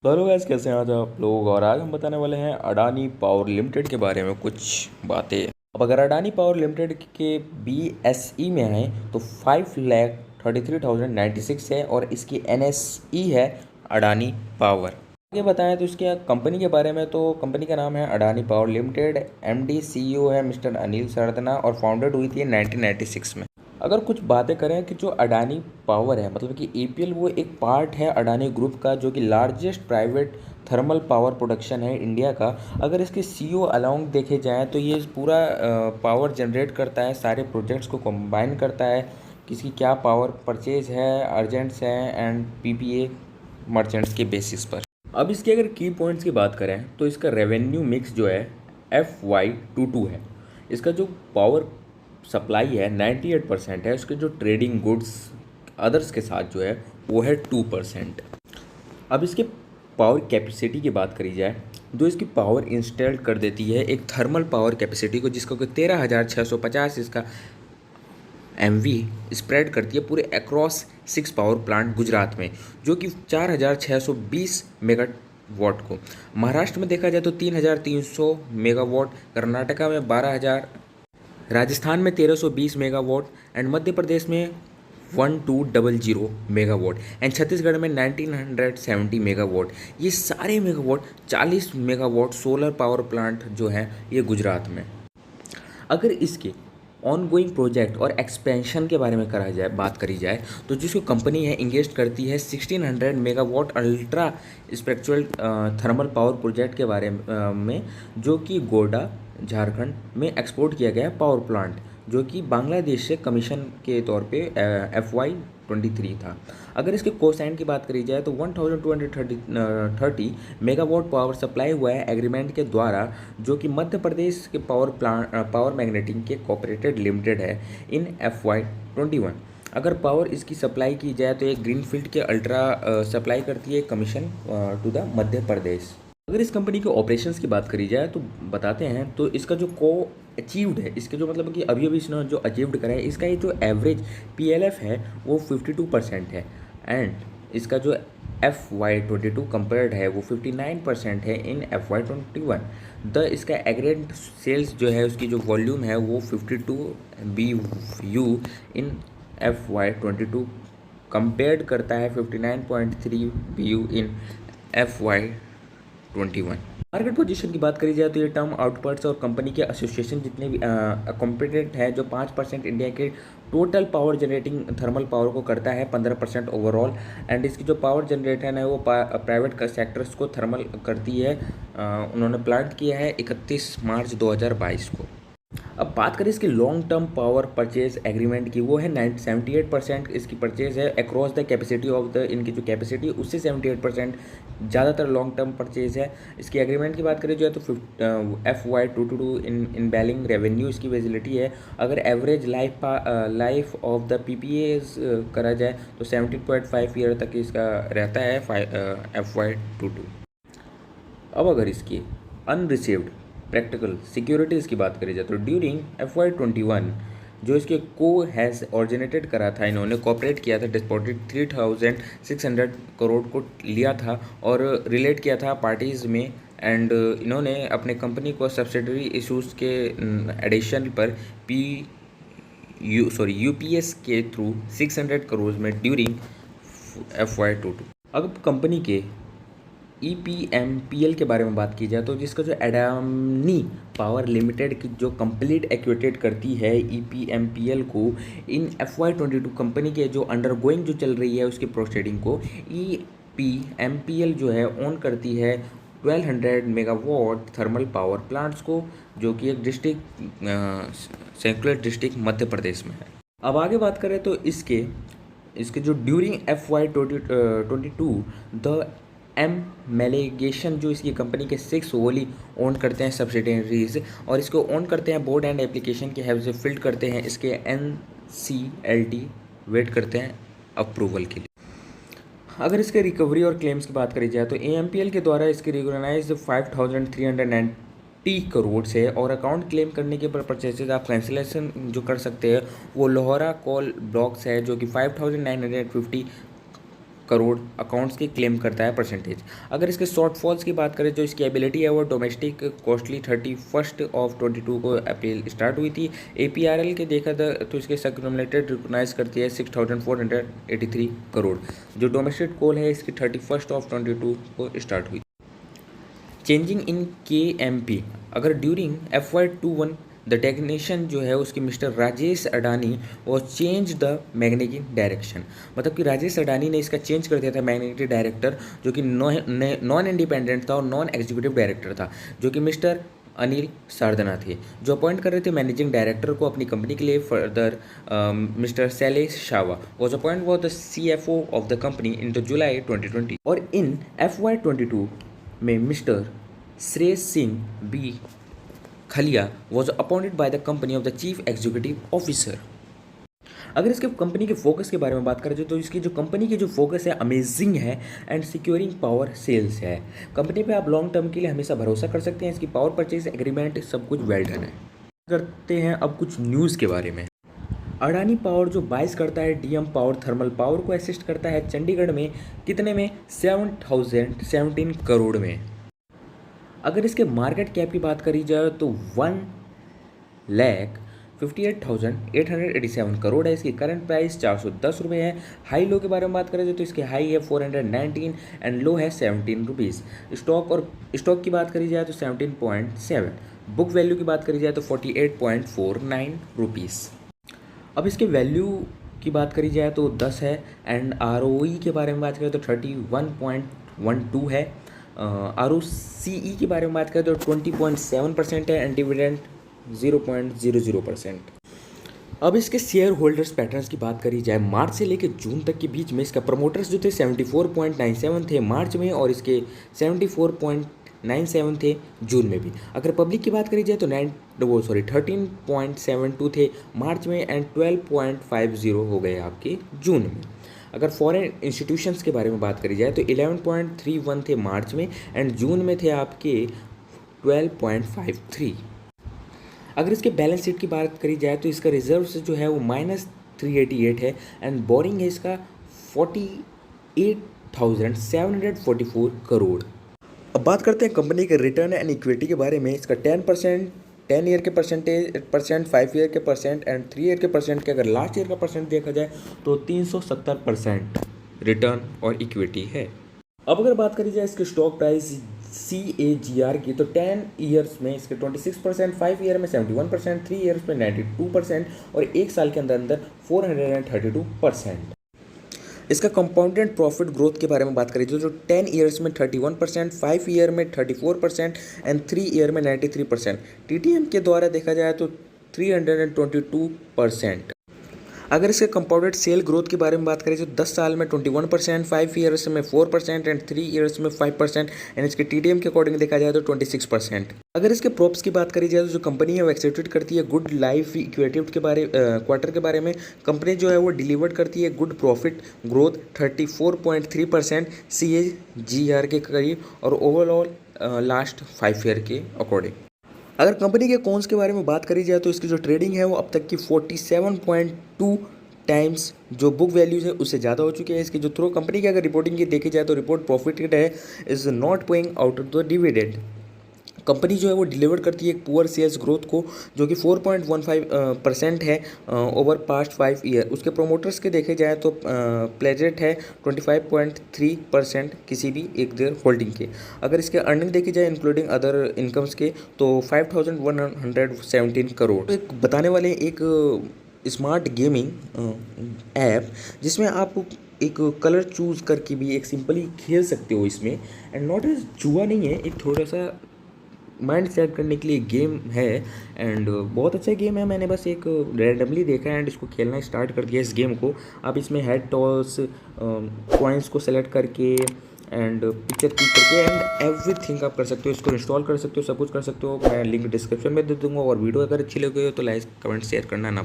तो hello guys, कैसे हैं आज आप लोग। और आज हम बताने वाले हैं अडानी पावर लिमिटेड के बारे में कुछ बातें। अब अगर अडानी पावर लिमिटेड के BSE में आए तो 5,33,096 है और इसकी NSE है अडानी पावर। आगे बताएं तो इसके कंपनी के बारे में, तो कंपनी का नाम है Adani power limited. MD CEO है मिस्टर अनिल सरदना और फाउंडेड हुई थी 1996 में। अगर कुछ बातें करें कि जो अडानी पावर है, मतलब कि APL वो एक पार्ट है अडानी ग्रुप का, जो कि largest private thermal power production है इंडिया का। अगर इसके CEO अलाउंग देखे जाएँ तो ये पूरा पावर जनरेट करता है, सारे प्रोजेक्ट्स को कंबाइन करता है, किसकी क्या पावर परचेज है, अर्जेंट्स हैं एंड PPA मर्चेंट्स के बेसिस पर। अब इसके अगर की पॉइंट्स की बात करें तो इसका रेवेन्यू मिक्स जो है FY22 है। इसका जो पावर सप्लाई है 98% है। उसके जो ट्रेडिंग गुड्स अदर्स के साथ जो है वो है 2%। अब इसके पावर कैपेसिटी की बात करी जाए, जो इसकी पावर इंस्टॉल कर देती है एक थर्मल पावर कैपेसिटी को, जिसका कि 13,650 इसका MV स्प्रेड करती है पूरे अक्रॉस 6 पावर प्लांट गुजरात में, जो कि 4,620 मेगावाट को। महाराष्ट्र में देखा जाए तो 3,300 मेगावाट, कर्नाटका में 12,000, राजस्थान में 1320 मेगावाट एंड मध्य प्रदेश में 1200 मेगावाट एंड छत्तीसगढ़ में 1970 मेगावाट। ये सारे megawatt 40 megawatt solar power plant जो है ये गुजरात में। अगर इसके ऑनगोइंग प्रोजेक्ट और एक्सपेंशन के बारे में बात करी जाए तो जिसको कंपनी है इंगेस्ट करती है 1600 megawatt ultra supercritical thermal power project के बारे में, जो कि गोड्डा झारखंड में एक्सपोर्ट किया गया पावर प्लांट, जो कि बांग्लादेश से कमीशन के तौर पे FY23 था। अगर इसके कोसाइन की बात करी जाए तो 1230 मेगावाट पावर सप्लाई हुआ है एग्रीमेंट के द्वारा, जो कि मध्य प्रदेश के पावर मैग्नेटिंग के कॉपरेटेड लिमिटेड है इन FY21। अगर पावर इसकी सप्लाई की जाए तो एक ग्रीनफील्ड के अल्ट्रा सप्लाई करती है commission to the Madhya Pradesh. अगर इस कंपनी के ऑपरेशंस की बात करी जाए तो बताते हैं, तो इसका जो अचीव्ड है, इसके जो मतलब कि अभी अभी इसने जो अचीव्ड करा है, इसका ये जो एवरेज PLF है वो 52% है एंड इसका जो FY22 कंपेयर्ड है वो 59% है इन FY21। इसका एग्रेगेट सेल्स जो है उसकी जो वॉल्यूम है वो 52 BU इन FY22 कंपेयर्ड करता है 59.3 BU इन FY21। मार्केट पोजीशन की बात करी जाए तो ये टर्म आउटपुट्स और कंपनी के एसोसिएशन जितने भी कॉम्पिटेंट हैं, जो 5% इंडिया के total power generating thermal power को करता है, 15% ओवरऑल एंड इसकी जो पावर जनरेटर है वो प्राइवेट सेक्टर्स को थर्मल करती है। उन्होंने प्लांट किया है 31 मार्च 2022 को। अब बात करें इसकी long term power purchase agreement की, वो है 78% इसकी परचेज है across the capacity of the, इनकी जो कैपेसिटी उससे 78% ज़्यादातर लॉन्ग टर्म परचेज है। इसकी एग्रीमेंट की बात करें जो है तो FY22 इन बैलिंग रेवेन्यू इसकी विजिबिलिटी है। अगर average life of the PPAs करा जाए तो 17.5 ईयर तक इसका रहता है FY22। अब अगर इसकी अनरिसीव्ड प्रैक्टिकल सिक्योरिटीज़ की बात करी जाए तो ड्यूरिंग FY21 जो इसके को हैज़ ऑरिजिनेटेड करा था, इन्होंने कॉपरेट किया था, डिपॉजिट 3,600 करोड़ को लिया था और रिलेट किया था पार्टीज़ में एंड इन्होंने अपने कंपनी को सब्सिडरी इशूज़ के एडिशन पर UPS के थ्रू 600 करोड़ में ड्यूरिंग FY22। अब कंपनी के EPMPL के बारे में बात की जाए तो जिसका जो अडानी पावर लिमिटेड की जो कंप्लीट एक्विटेट करती है EPMPL को इन FY22 कंपनी के जो अंडरगोइंग जो चल रही है उसकी प्रोसीडिंग को, EPMPL जो है ओन करती है 1200 मेगावाट थर्मल पावर प्लांट्स को, जो कि एक डिस्ट्रिक्ट सेंकुलर डिस्ट्रिक्ट मध्य प्रदेश में है। अब आगे बात करें तो इसके जो ड्यूरिंग FY22 द मेलेगेशन जो इसकी कंपनी के 6 वोली ओन करते हैं सब्सिडरीज और इसको ओन करते हैं बोर्ड एंड एप्लीकेशन के हेल्प से फिल्ड करते हैं, इसके NCLT वेट करते हैं अप्रूवल के लिए। अगर इसके रिकवरी और क्लेम्स की बात करी जाए तो AMPL के द्वारा इसकी रिकॉग्नाइज 5,390 करोड़ से और अकाउंट क्लेम करने के परचेजेज आप कैंसिलेशन जो कर सकते हैं वो लोहरा कोल ब्लॉक्स है, जो कि 5,950 करोड़ अकाउंट्स के क्लेम करता है परसेंटेज। अगर इसके शॉर्टफॉल्स की बात करें, जो इसकी एबिलिटी है वो डोमेस्टिक कॉस्टली 31 को अप्रैल स्टार्ट हुई थी। APRL के देखा था तो इसके सक्यूमुलेटेड रिकॉग्नाइज करती है 6483 करोड़। जो डोमेस्टिक कॉल है इसकी 31 को स्टार्ट हुई। चेंजिंग इन KMP, अगर ड्यूरिंग FY21 द टेक्नीशियन जो है उसकी मिस्टर राजेश अडानी वो चेंज द मैग्नेटिक डायरेक्शन, मतलब कि राजेश अडानी ने इसका चेंज कर दिया था मैग्नेटिक डायरेक्टर, जो कि नॉन इंडिपेंडेंट था और नॉन एग्जीक्यूटिव डायरेक्टर था, जो कि मिस्टर अनिल सारदना थे, जो अपॉइंट कर रहे थे मैनेजिंग डायरेक्टर को अपनी कंपनी के लिए। Further mister Shailesh Shawa was appoint was the CFO of the company in the July 2020। और इन FY22 में mister Shreyas Singh B Khaliya was appointed by the company of the chief executive officer. अगर इसके कंपनी के focus के बारे में बात करें तो इसकी जो कंपनी की जो फोकस है अमेजिंग है एंड सिक्योरिंग पावर सेल्स है। कंपनी पे आप लॉन्ग टर्म के लिए हमेशा भरोसा कर सकते हैं। इसकी पावर परचेज एग्रीमेंट सब कुछ वेल डन है। करते हैं अब कुछ न्यूज़ के बारे में। अडानी पावर जो बाइस करता है DM पावर थर्मल पावर को असिस्ट करता है चंडीगढ़ में, कितने में? 7017 करोड़ में। अगर इसके मार्केट कैप की बात करी जाए तो 1,58,887 करोड़ है। इसकी करंट प्राइस 410 रुपये है। हाई लो के बारे में बात करें तो इसके हाई है 419 एंड लो है 17 रुपीज़। स्टॉक की बात करी जाए तो 17.7। बुक वैल्यू की बात करी जाए तो 48.49 रुपीज़। अब इसके वैल्यू की बात करी जाए तो 10 है एंड ROE के बारे में बात करें तो 31.12 है। ROCE के बारे में बात करें तो 20.7% है एंड डिविडेंड 0.00%। अब इसके शेयर होल्डर्स पैटर्न्स की बात करी जाए, मार्च से लेकर जून तक के बीच में इसका प्रमोटर्स जो थे 74.97 थे मार्च में और इसके 74.97 थे जून में भी। अगर पब्लिक की बात करी जाए तो 13.72 थे मार्च में एंड 12.50 हो गए आपके जून में। अगर फॉरेन इंस्टीट्यूशंस के बारे में बात करी जाए तो 11.31 थे मार्च में एंड जून में थे आपके 12.53। अगर इसके बैलेंस शीट की बात करी जाए तो इसका रिजर्व्स जो है वो -388 है एंड बोरिंग है इसका 48,744 करोड़। अब बात करते हैं कंपनी के रिटर्न एंड इक्विटी के बारे में। इसका 10% 10 ईयर के परसेंट 5 ईयर के परसेंट एंड 3 ईयर के परसेंट के अगर लास्ट ईयर का परसेंट देखा जाए तो 370% रिटर्न और इक्विटी है। अब अगर बात करी जाए इसके स्टॉक प्राइस CAGR की तो 10 ईयर्स में इसके 26%, 5 ईयर में 71%, 3 ईयर्स में 92% और 1 साल के अंदर अंदर 432%। इसका कंपाउंडेड प्रॉफिट ग्रोथ के बारे में बात करें जो 10 ईयर्स में 31%, 5 ईयर में 34% एंड 3 ईयर में 93%। TTM के द्वारा देखा जाए तो 322%। अगर इसके कंपाउंडेड सेल ग्रोथ के बारे में बात करें तो 10 साल में 21%, 5 ईयर्स में 4% एंड 3 ईयर्स में 5% एंड इसके TTM के अकॉर्डिंग देखा जाए तो 26%। अगर इसके प्रॉप्स की बात करी जाए तो जो कंपनी है वो एक्सेप्टेड करती है गुड लाइफ इक्विटी के बारे क्वार्टर के बारे में। कंपनी जो है वो डिलीवर्ड करती है गुड प्रॉफिट ग्रोथ 34.3% CAGR के करीब और ओवरऑल लास्ट 5 ईयर के अकॉर्डिंग। अगर कंपनी के कॉन्स के बारे में बात करी जाए तो इसकी जो ट्रेडिंग है वो अब तक की 47.2 टाइम्स जो बुक वैल्यूज है उससे ज़्यादा हो चुकी है। इसकी जो थ्रू कंपनी की अगर रिपोर्टिंग की देखी जाए तो रिपोर्ट प्रॉफिटेड है, is not paying out of the dividend. Company जो है वो डिलीवर करती है एक पुअर सेल्स ग्रोथ को जो कि 4.15% है ओवर पास्ट 5 ईयर। उसके प्रोमोटर्स के देखे जाए तो प्लेजेंट है 25.3% किसी भी एक देयर होल्डिंग के। अगर इसके अर्निंग देखी जाए इंक्लूडिंग अदर इनकम्स के तो 5,117 करोड़। तो एक बताने वाले एक स्मार्ट गेमिंग ऐप जिसमें आप एक कलर चूज़ करके भी एक सिंपली खेल सकते हो इसमें एंड नॉट एज जुआ नहीं है, एक थोड़ा सा माइंड सेट करने के लिए गेम है एंड बहुत अच्छा गेम है। मैंने बस एक रैंडमली देखा एंड इसको खेलना स्टार्ट कर दिया। इस गेम को आप इसमें हेड टॉस कॉइन्स को सेलेक्ट करके एंड पिक्चर क्लिक करके एंड एवरीथिंग आप कर सकते हो। इसको इंस्टॉल कर सकते हो, सब कुछ कर सकते हो। मैं लिंक डिस्क्रिप्शन में दे दूँगा और वीडियो अगर अच्छी लगी हो तो लाइक कमेंट शेयर करना ना।